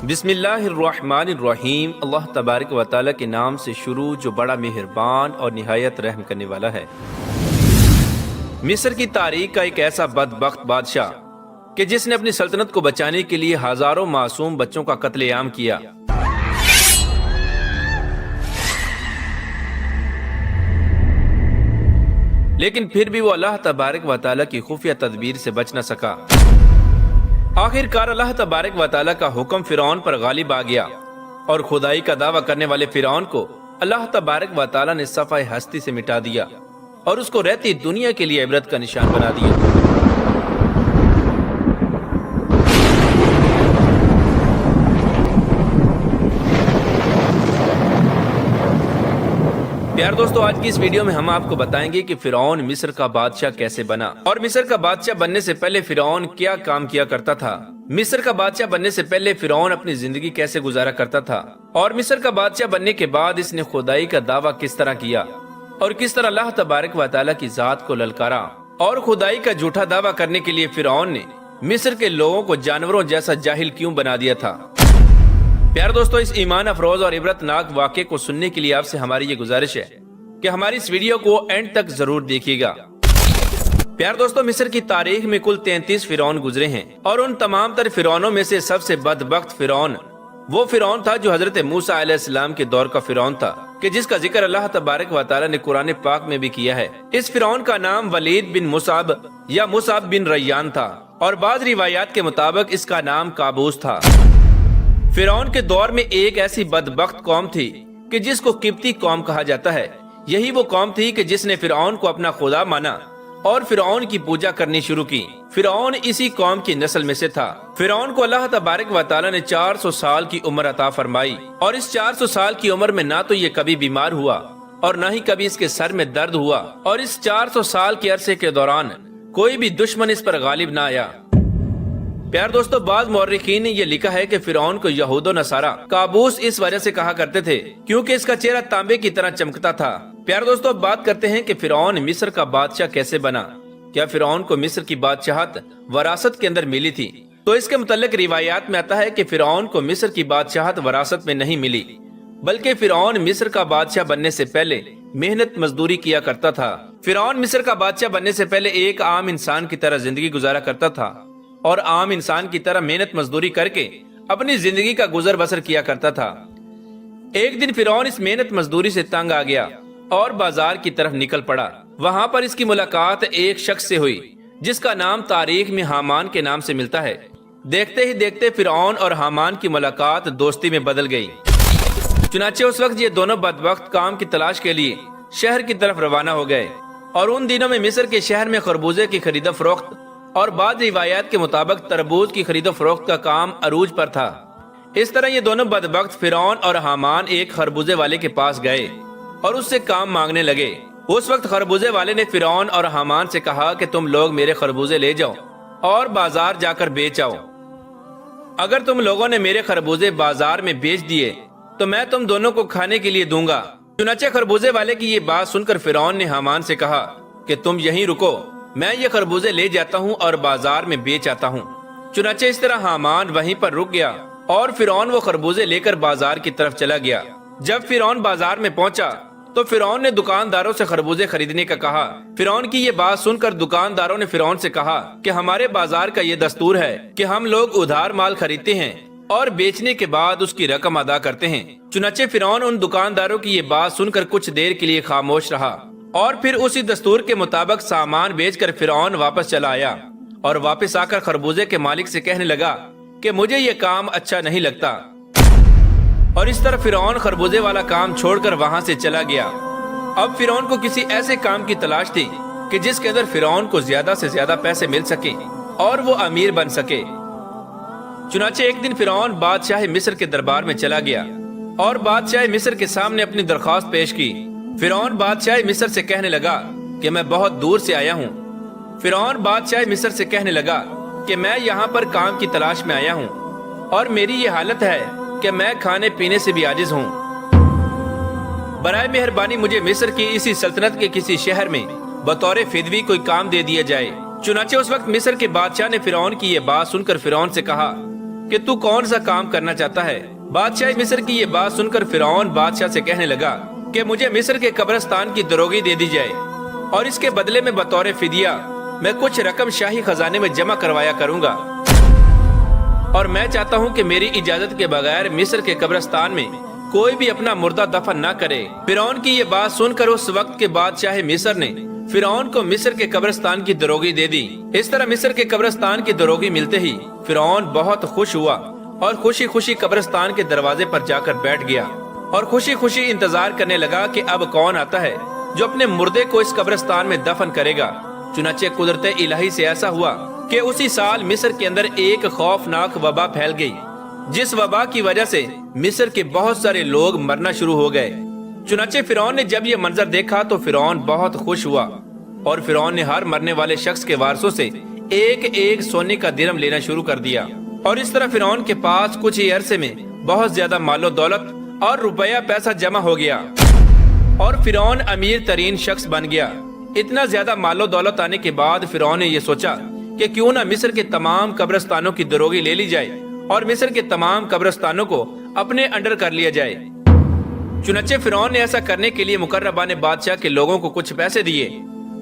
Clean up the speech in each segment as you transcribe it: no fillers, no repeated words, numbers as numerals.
بسم اللہ الرحمن الرحیم۔ اللہ تبارک و تعالیٰ کے نام سے شروع جو بڑا مہربان اور نہایت رحم کرنے والا ہے۔ مصر کی تاریخ کا ایک ایسا بدبخت بادشاہ کہ جس نے اپنی سلطنت کو بچانے کے لیے ہزاروں معصوم بچوں کا قتل عام کیا۔ لیکن پھر بھی وہ اللہ تبارک و تعالیٰ کی خفیہ تدبیر سے بچ نہ سکا۔ آخر کار اللہ تبارک و تعالیٰ کا حکم فرعون پر غالب آ گیا اور خدائی کا دعویٰ کرنے والے فرعون کو اللہ تبارک و تعالیٰ نے صفحہ ہستی سے مٹا دیا اور اس کو رہتی دنیا کے لیے عبرت کا نشان بنا دیا۔ پیار دوستو، آج کی اس ویڈیو میں ہم آپ کو بتائیں گے کہ فرعون مصر کا بادشاہ کیسے بنا اور مصر کا بادشاہ بننے سے پہلے فرعون کیا کام کیا کرتا تھا۔ مصر کا بادشاہ بننے سے پہلے فرعون اپنی زندگی کیسے گزارا کرتا تھا اور مصر کا بادشاہ بننے کے بعد اس نے خدائی کا دعویٰ کس طرح کیا اور کس طرح اللہ تبارک و تعالیٰ کی ذات کو للکارا اور خدائی کا جھوٹا دعویٰ کرنے کے لیے فرعون نے مصر کے لوگوں کو جانوروں جیسا جاہل کیوں بنا دیا تھا۔ پیار دوستو، اس ایمان افروز اور عبرت ناک واقعے کو سننے کے لیے آپ سے ہماری یہ گزارش ہے کہ ہماری اس ویڈیو کو اینڈ تک ضرور دیکھیے گا۔ پیار دوستو، مصر کی تاریخ میں کل 33 فرعون گزرے ہیں اور ان تمام تر فرعونوں میں سے سب سے بدبخت فرعون وہ فرعون تھا جو حضرت موسیٰ علیہ السلام کے دور کا فرعون تھا کہ جس کا ذکر اللہ تبارک و تعالیٰ نے قرآن پاک میں بھی کیا ہے۔ اس فرعون کا نام ولید بن مصعب یا مصعب بن ریان تھا اور بعض روایات کے مطابق اس کا نام قابوس تھا۔ فرعون کے دور میں ایک ایسی بدبخت قوم تھی کہ جس کو قبطی قوم کہا جاتا ہے۔ یہی وہ قوم تھی کہ جس نے فرعون کو اپنا خدا مانا اور فرعون کی پوجا کرنی شروع کی۔ فرعون اسی قوم کی نسل میں سے تھا۔ فرعون کو اللہ تبارک و تعالیٰ نے 400 سال کی عمر عطا فرمائی اور اس 400 سال کی عمر میں نہ تو یہ کبھی بیمار ہوا اور نہ ہی کبھی اس کے سر میں درد ہوا اور اس 400 سال کے عرصے کے دوران کوئی بھی دشمن اس پر غالب نہ آیا۔ پیار دوستو، بعض مورخین نے یہ لکھا ہے کہ فرعون کو یہود و نصارہ قابوس اس وجہ سے کہا کرتے تھے کیونکہ اس کا چہرہ تانبے کی طرح چمکتا تھا۔ پیار دوستو، اب بات کرتے ہیں کہ فرعون مصر کا بادشاہ کیسے بنا۔ کیا فرعون کو مصر کی بادشاہت وراثت کے اندر ملی تھی؟ تو اس کے متعلق روایات میں آتا ہے کہ فرعون کو مصر کی بادشاہت وراثت میں نہیں ملی، بلکہ فرعون مصر کا بادشاہ بننے سے پہلے محنت مزدوری کیا کرتا تھا۔ فرعون مصر کا بادشاہ بننے سے پہلے ایک عام انسان کی طرح زندگی گزارا کرتا تھا اور عام انسان کی طرح محنت مزدوری کر کے اپنی زندگی کا گزر بسر کیا کرتا تھا۔ ایک دن فرعون اس محنت مزدوری سے تنگ آ گیا اور بازار کی طرف نکل پڑا۔ وہاں پر اس کی ملاقات ایک شخص سے ہوئی جس کا نام تاریخ میں حامان کے نام سے ملتا ہے۔ دیکھتے ہی دیکھتے فرعون اور حامان کی ملاقات دوستی میں بدل گئی۔ چنانچہ اس وقت یہ دونوں بدبخت کام کی تلاش کے لیے شہر کی طرف روانہ ہو گئے اور ان دنوں میں مصر کے شہر میں خربوزے کی خرید و فروخت اور بعض روایات کے مطابق تربوز کی خرید و فروخت کا کام عروج پر تھا۔ اس طرح یہ دونوں بدبخت فرعون اور حامان ایک خربوزے والے کے پاس گئے اور اس سے کام مانگنے لگے۔ اس وقت خربوزے والے نے فرعون اور حامان سے کہا کہ تم لوگ میرے خربوزے لے جاؤ اور بازار جا کر بیچ آؤ۔ اگر تم لوگوں نے میرے خربوزے بازار میں بیچ دیے تو میں تم دونوں کو کھانے کے لیے دوں گا۔ چنانچہ خربوزے والے کی یہ بات سن کر فرعون نے حامان سے کہا کہ تم یہیں رکو، میں یہ خربوزے لے جاتا ہوں اور بازار میں بیچ آتا ہوں۔ چنانچہ اس طرح حامان وہیں پر رک گیا اور فرعون وہ خربوزے لے کر بازار کی طرف چلا گیا۔ جب فرعون بازار میں پہنچا تو فرعون نے دکانداروں سے خربوزے خریدنے کا کہا۔ فرعون کی یہ بات سن کر دکانداروں نے فرعون سے کہا کہ ہمارے بازار کا یہ دستور ہے کہ ہم لوگ ادھار مال خریدتے ہیں اور بیچنے کے بعد اس کی رقم ادا کرتے ہیں۔ چنانچہ فرعون ان دکانداروں کی یہ بات سن کر کچھ دیر کے لیے خاموش رہا اور پھر اسی دستور کے مطابق سامان بیچ کر فرعون واپس چلا آیا اور واپس آ کر خربوزے کے مالک سے کہنے لگا کہ مجھے یہ کام اچھا نہیں لگتا، اور اس طرح فرعون خربوزے والا کام چھوڑ کر وہاں سے چلا گیا۔ اب فرعون کو کسی ایسے کام کی تلاش تھی کہ جس کے اندر فرعون کو زیادہ سے زیادہ پیسے مل سکیں اور وہ امیر بن سکے۔ چنانچہ ایک دن فرعون بادشاہ مصر کے دربار میں چلا گیا اور بادشاہ مصر کے سامنے اپنی درخواست پیش کی۔ فرعون بادشاہ مصر سے کہنے لگا کہ میں بہت دور سے آیا ہوں۔ فرعون بادشاہ مصر سے کہنے لگا کہ میں یہاں پر کام کی تلاش میں آیا ہوں اور میری یہ حالت ہے کہ میں کھانے پینے سے بھی عاجز ہوں۔ برائے مہربانی مجھے مصر کی اسی سلطنت کے کسی شہر میں بطور فدوی کوئی کام دے دیا جائے۔ چنانچہ اس وقت مصر کے بادشاہ نے فرعون کی یہ بات سن کر فرعون سے کہا کہ تو کون سا کام کرنا چاہتا ہے؟ بادشاہ مصر کی یہ بات سن کر فرعون بادشاہ سے کہنے لگا کہ مجھے مصر کے قبرستان کی دروگی دے دی جائے اور اس کے بدلے میں بطور فدیہ میں کچھ رقم شاہی خزانے میں جمع کروایا کروں گا، اور میں چاہتا ہوں کہ میری اجازت کے بغیر مصر کے قبرستان میں کوئی بھی اپنا مردہ دفن نہ کرے۔ فرعون کی یہ بات سن کر اس وقت کے بادشاہ مصر نے فرعون کو مصر کے قبرستان کی دروگی دے دی۔ اس طرح مصر کے قبرستان کی دروگی ملتے ہی فرعون بہت خوش ہوا اور خوشی خوشی قبرستان کے دروازے پر جا کر بیٹھ گیا اور خوشی خوشی انتظار کرنے لگا کہ اب کون آتا ہے جو اپنے مردے کو اس قبرستان میں دفن کرے گا۔ چنانچہ قدرت الہی سے ایسا ہوا کہ اسی سال مصر کے اندر ایک خوفناک وبا پھیل گئی، جس وبا کی وجہ سے مصر کے بہت سارے لوگ مرنا شروع ہو گئے۔ چنانچہ فرعون نے جب یہ منظر دیکھا تو فرعون بہت خوش ہوا اور فرعون نے ہر مرنے والے شخص کے وارثوں سے ایک ایک سونے کا درم لینا شروع کر دیا، اور اس طرح فرعون کے پاس کچھ ہی عرصے میں بہت زیادہ مال و دولت اور روپیہ پیسہ جمع ہو گیا اور فرعون امیر ترین شخص بن گیا۔ اتنا زیادہ مال و دولت آنے کے بعد فرعون نے یہ سوچا کہ کیوں نہ مصر کے تمام قبرستانوں کی دروگی لے لی جائے اور مصر کے تمام قبرستانوں کو اپنے انڈر کر لیا جائے۔ چنانچہ فرعون نے ایسا کرنے کے لیے مقربان بادشاہ کے لوگوں کو کچھ پیسے دیے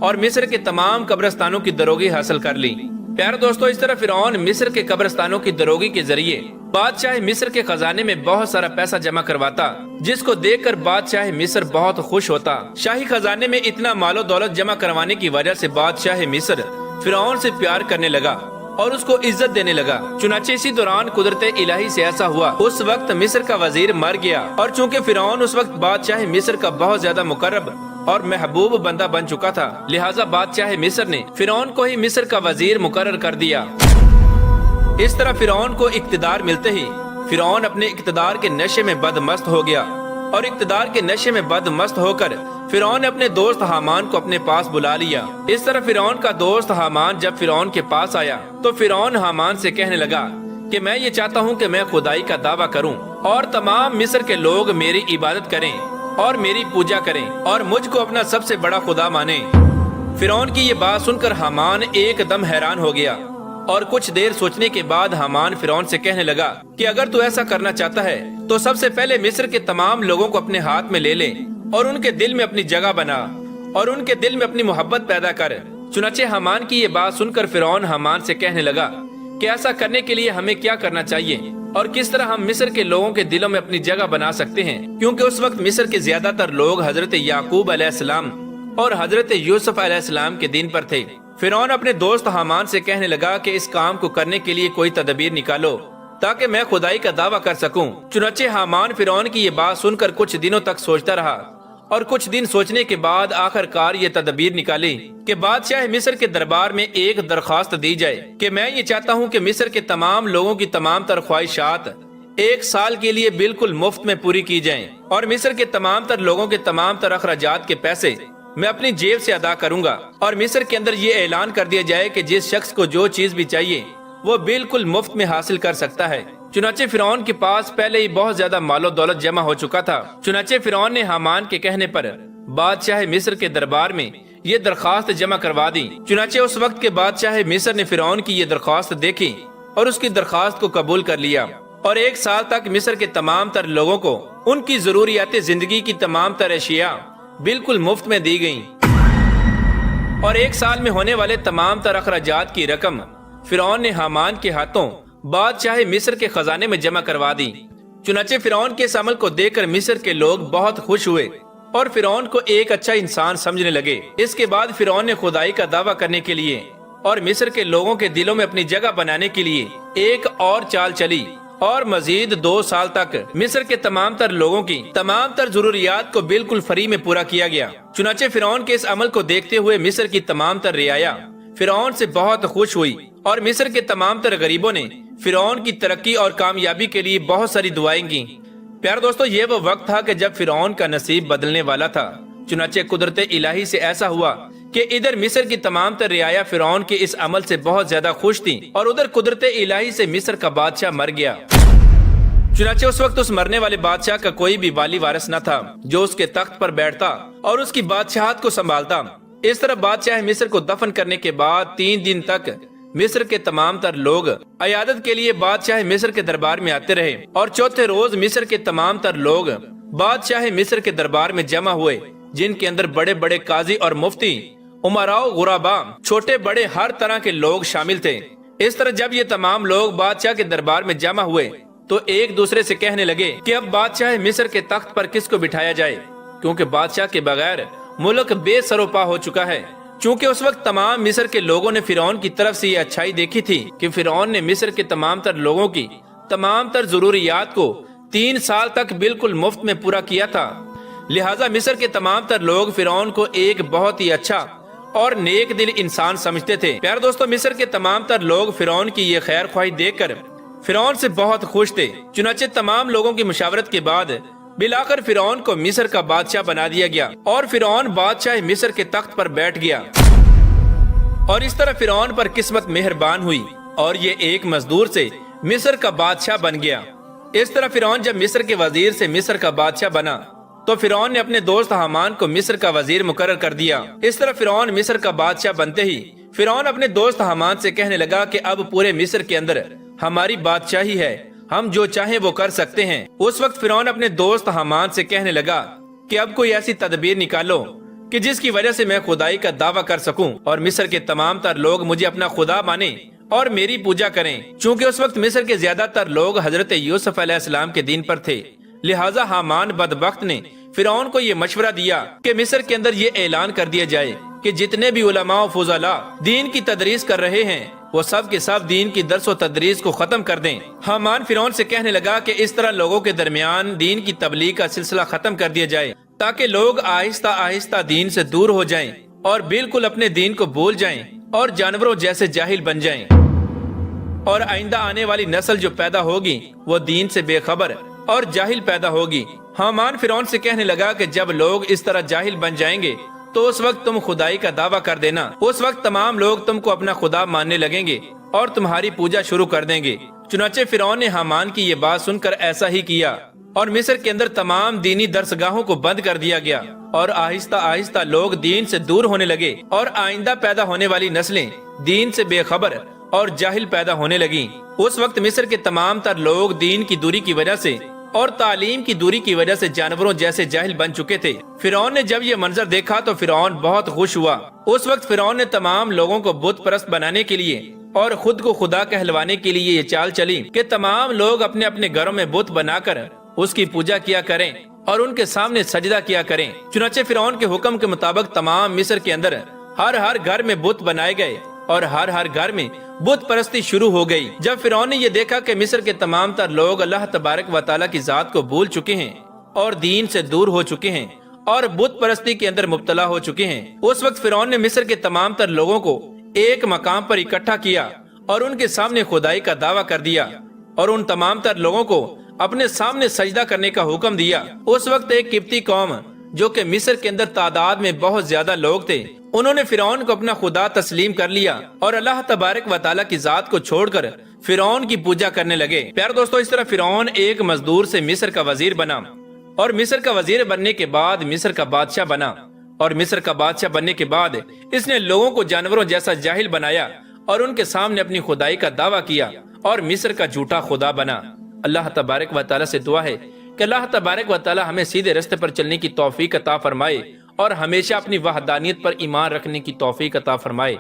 اور مصر کے تمام قبرستانوں کی دروگی حاصل کر لی۔ پیارے دوستو، اس طرح فرعون مصر کے قبرستانوں کی دروگی کے ذریعے بادشاہ مصر کے خزانے میں بہت سارا پیسہ جمع کرواتا، جس کو دیکھ کر بادشاہ مصر بہت خوش ہوتا۔ شاہی خزانے میں اتنا مال و دولت جمع کروانے کی وجہ سے بادشاہ مصر فرعون سے پیار کرنے لگا اور اس کو عزت دینے لگا۔ چنانچہ اسی دوران قدرت الہی سے ایسا ہوا، اس وقت مصر کا وزیر مر گیا، اور چونکہ فرعون اس وقت بادشاہ مصر کا بہت زیادہ مقرب اور محبوب بندہ بن چکا تھا، لہٰذا بادشاہ مصر نے فرعون کو ہی مصر کا وزیر مقرر کر دیا۔ اس طرح فرعون کو اقتدار ملتے ہی فرعون اپنے اقتدار کے نشے میں بدمست ہو گیا، اور اقتدار کے نشے میں بدمست ہو کر فرعون نے اپنے دوست حامان کو اپنے پاس بلا لیا۔ اس طرح فرعون کا دوست حامان جب فرعون کے پاس آیا تو فرعون حامان سے کہنے لگا کہ میں یہ چاہتا ہوں کہ میں خدائی کا دعویٰ کروں اور تمام مصر کے لوگ میری عبادت کریں اور میری پوجا کریں اور مجھ کو اپنا سب سے بڑا خدا مانیں۔ فرعون کی یہ بات سن کر حامان ایک دم حیران ہو گیا، اور کچھ دیر سوچنے کے بعد حامان فرعون سے کہنے لگا کہ اگر تو ایسا کرنا چاہتا ہے تو سب سے پہلے مصر کے تمام لوگوں کو اپنے ہاتھ میں لے لے اور ان کے دل میں اپنی جگہ بنا اور ان کے دل میں اپنی محبت پیدا کر۔ چنانچہ حامان کی یہ بات سن کر فرعون حامان سے کہنے لگا کہ ایسا کرنے کے لیے ہمیں کیا کرنا چاہیے اور کس طرح ہم مصر کے لوگوں کے دلوں میں اپنی جگہ بنا سکتے ہیں، کیونکہ اس وقت مصر کے زیادہ تر لوگ حضرت یعقوب علیہ السلام اور حضرت یوسف علیہ السلام کے دین پر تھے۔ فرعون اپنے دوست حامان سے کہنے لگا کہ اس کام کو کرنے کے لیے کوئی تدبیر نکالو تاکہ میں خدائی کا دعویٰ کر سکوں۔ چنانچہ حامان فرعون کی یہ بات سن کر کچھ دنوں تک سوچتا رہا، اور کچھ دن سوچنے کے بعد آخر کار یہ تدبیر نکالی کہ بادشاہ مصر کے دربار میں ایک درخواست دی جائے کہ میں یہ چاہتا ہوں کہ مصر کے تمام لوگوں کی تمام تر خواہشات ایک سال کے لیے بالکل مفت میں پوری کی جائیں، اور مصر کے تمام تر لوگوں کے تمام تر اخراجات کے پیسے میں اپنی جیب سے ادا کروں گا، اور مصر کے اندر یہ اعلان کر دیا جائے کہ جس شخص کو جو چیز بھی چاہیے وہ بالکل مفت میں حاصل کر سکتا ہے۔ چنانچہ فرعون کے پاس پہلے ہی بہت زیادہ مال و دولت جمع ہو چکا تھا۔ چنانچہ فرعون نے حامان کے کہنے پر بادشاہ مصر کے دربار میں یہ درخواست جمع کروا دی۔ چنانچہ اس وقت کے بادشاہ مصر نے فرعون کی یہ درخواست دیکھی اور اس کی درخواست کو قبول کر لیا، اور ایک سال تک مصر کے تمام تر لوگوں کو ان کی ضروریات زندگی کی تمام تر اشیاء بالکل مفت میں دی گئیں، اور ایک سال میں ہونے والے تمام تر اخراجات کی رقم فرعون نے حامان کے ہاتھوں بادشاہ مصر کے خزانے میں جمع کروا دی۔ چنانچہ فرعون کے اس عمل کو دیکھ کر مصر کے لوگ بہت خوش ہوئے اور فرعون کو ایک اچھا انسان سمجھنے لگے۔ اس کے بعد فرعون نے خدائی کا دعویٰ کرنے کے لیے اور مصر کے لوگوں کے دلوں میں اپنی جگہ بنانے کے لیے ایک اور چال چلی، اور مزید 2 سال تک مصر کے تمام تر لوگوں کی تمام تر ضروریات کو بالکل فری میں پورا کیا گیا۔ چنانچہ فرعون کے اس عمل کو دیکھتے ہوئے مصر کی تمام تر رعایا فرعون سے بہت خوش ہوئی، اور مصر کے تمام تر غریبوں نے فرعون کی ترقی اور کامیابی کے لیے بہت ساری دعائیں کی۔ پیارے دوستو، یہ وہ وقت تھا کہ جب فرعون کا نصیب بدلنے والا تھا۔ چنانچہ قدرت الہی سے ایسا ہوا کہ ادھر مصر کی تمام تر رعایا فرعون کے اس عمل سے بہت زیادہ خوش تھی، اور ادھر قدرت الہی سے مصر کا بادشاہ مر گیا۔ چنانچہ اس وقت اس مرنے والے بادشاہ کا کوئی بھی والی وارث نہ تھا جو اس کے تخت پر بیٹھتا اور اس کی بادشاہت کو سنبھالتا۔ اس طرح بادشاہ مصر کو دفن کرنے کے بعد 3 دن تک مصر کے تمام تر لوگ عیادت کے لیے بادشاہ مصر کے دربار میں آتے رہے، اور چوتھے روز مصر کے تمام تر لوگ بادشاہ مصر کے دربار میں جمع ہوئے، جن کے اندر بڑے بڑے قاضی اور مفتی، امراء غربا، چھوٹے بڑے ہر طرح کے لوگ شامل تھے۔ اس طرح جب یہ تمام لوگ بادشاہ کے دربار میں جمع ہوئے تو ایک دوسرے سے کہنے لگے کہ اب بادشاہ مصر کے تخت پر کس کو بٹھایا جائے، کیونکہ بادشاہ کے بغیر ملک بے سر و پا ہو چکا ہے۔ چونکہ اس وقت تمام مصر کے لوگوں نے فرعون کی طرف سے یہ اچھائی دیکھی تھی کہ فرعون نے مصر کے تمام تر لوگوں کی تمام تر ضروریات کو 3 سال تک بالکل مفت میں پورا کیا تھا، لہٰذا مصر کے تمام تر لوگ فرعون کو ایک بہت ہی اچھا اور نیک دل انسان سمجھتے تھے۔ پیارے دوستو، مصر کے تمام تر لوگ فرعون کی یہ خیر خواہی دیکھ کر فرعون سے بہت خوش تھے۔ چنانچہ تمام لوگوں کی مشاورت کے بعد بالآخر فرعون کو مصر کا بادشاہ بنا دیا گیا، اور فرعون بادشاہ مصر کے تخت پر بیٹھ گیا، اور اس طرح فرعون پر قسمت مہربان ہوئی اور یہ ایک مزدور سے مصر کا بادشاہ بن گیا۔ اس طرح فرعون جب مصر کے وزیر سے مصر کا بادشاہ بنا تو فرعون نے اپنے دوست حامان کو مصر کا وزیر مقرر کر دیا۔ اس طرح فرعون مصر کا بادشاہ بنتے ہی فرعون اپنے دوست حامان سے کہنے لگا کہ اب پورے مصر کے اندر ہماری بادشاہی ہے، ہم جو چاہیں وہ کر سکتے ہیں۔ اس وقت فرعون اپنے دوست حامان سے کہنے لگا کہ اب کوئی ایسی تدبیر نکالو کہ جس کی وجہ سے میں خدائی کا دعویٰ کر سکوں اور مصر کے تمام تر لوگ مجھے اپنا خدا مانیں اور میری پوجا کریں۔ چونکہ اس وقت مصر کے زیادہ تر لوگ حضرت یوسف علیہ السلام کے دین پر تھے، لہٰذا حامان بدبخت نے فرعون کو یہ مشورہ دیا کہ مصر کے اندر یہ اعلان کر دیا جائے کہ جتنے بھی علماء و فضلاء دین کی تدریس کر رہے ہیں وہ سب کے سب دین کی درس و تدریس کو ختم کر دیں۔ حامان فرعون سے کہنے لگا کہ اس طرح لوگوں کے درمیان دین کی تبلیغ کا سلسلہ ختم کر دیا جائے تاکہ لوگ آہستہ آہستہ دین سے دور ہو جائیں اور بالکل اپنے دین کو بھول جائیں اور جانوروں جیسے جاہل بن جائیں، اور آئندہ آنے والی نسل جو پیدا ہوگی وہ دین سے بے خبر اور جاہل پیدا ہوگی۔ حامان فرعون سے کہنے لگا کہ جب لوگ اس طرح جاہل بن جائیں گے تو اس وقت تم خدائی کا دعویٰ کر دینا، اس وقت تمام لوگ تم کو اپنا خدا ماننے لگیں گے اور تمہاری پوجا شروع کر دیں گے۔ چنانچہ فرعون نے حامان کی یہ بات سن کر ایسا ہی کیا، اور مصر کے اندر تمام دینی درسگاہوں کو بند کر دیا گیا، اور آہستہ آہستہ لوگ دین سے دور ہونے لگے، اور آئندہ پیدا ہونے والی نسلیں دین سے بے خبر اور جاہل پیدا ہونے لگیں۔ اس وقت مصر کے تمام تر لوگ دین کی دوری کی وجہ سے اور تعلیم کی دوری کی وجہ سے جانوروں جیسے جاہل بن چکے تھے۔ فرعون نے جب یہ منظر دیکھا تو فرعون بہت خوش ہوا۔ اس وقت فرعون نے تمام لوگوں کو بت پرست بنانے کے لیے اور خود کو خدا کہلوانے کے لیے یہ چال چلی کہ تمام لوگ اپنے اپنے گھروں میں بت بنا کر اس کی پوجا کیا کریں اور ان کے سامنے سجدہ کیا کریں۔ چنانچہ فرعون کے حکم کے مطابق تمام مصر کے اندر ہر گھر میں بت بنائے گئے اور ہر گھر میں بت پرستی شروع ہو گئی۔ جب فرعون نے یہ دیکھا کہ مصر کے تمام تر لوگ اللہ تبارک و تعالیٰ کی ذات کو بھول چکے ہیں اور دین سے دور ہو چکے ہیں اور بت پرستی کے اندر مبتلا ہو چکے ہیں، اس وقت فرعون نے مصر کے تمام تر لوگوں کو ایک مقام پر اکٹھا کیا اور ان کے سامنے خدائی کا دعویٰ کر دیا اور ان تمام تر لوگوں کو اپنے سامنے سجدہ کرنے کا حکم دیا۔ اس وقت ایک قبطی قوم جو کہ مصر کے اندر تعداد میں بہت زیادہ لوگ تھے، انہوں نے فرعون کو اپنا خدا تسلیم کر لیا اور اللہ تبارک و تعالیٰ کی ذات کو چھوڑ کر فرعون کی پوجا کرنے لگے۔ پیارے دوستو، اس طرح فرعون ایک مزدور سے مصر کا وزیر بنا، اور مصر کا وزیر بننے کے بعد مصر کا بادشاہ بنا، اور مصر کا بادشاہ بننے کے بعد اس نے لوگوں کو جانوروں جیسا جاہل بنایا اور ان کے سامنے اپنی خدائی کا دعویٰ کیا اور مصر کا جھوٹا خدا بنا۔ اللہ تبارک و تعالیٰ سے دعا ہے کہ اللہ تبارک و تعالیٰ ہمیں سیدھے راستے پر چلنے کی توفیق عطا فرمائے اور ہمیشہ اپنی وحدانیت پر ایمان رکھنے کی توفیق عطا فرمائے۔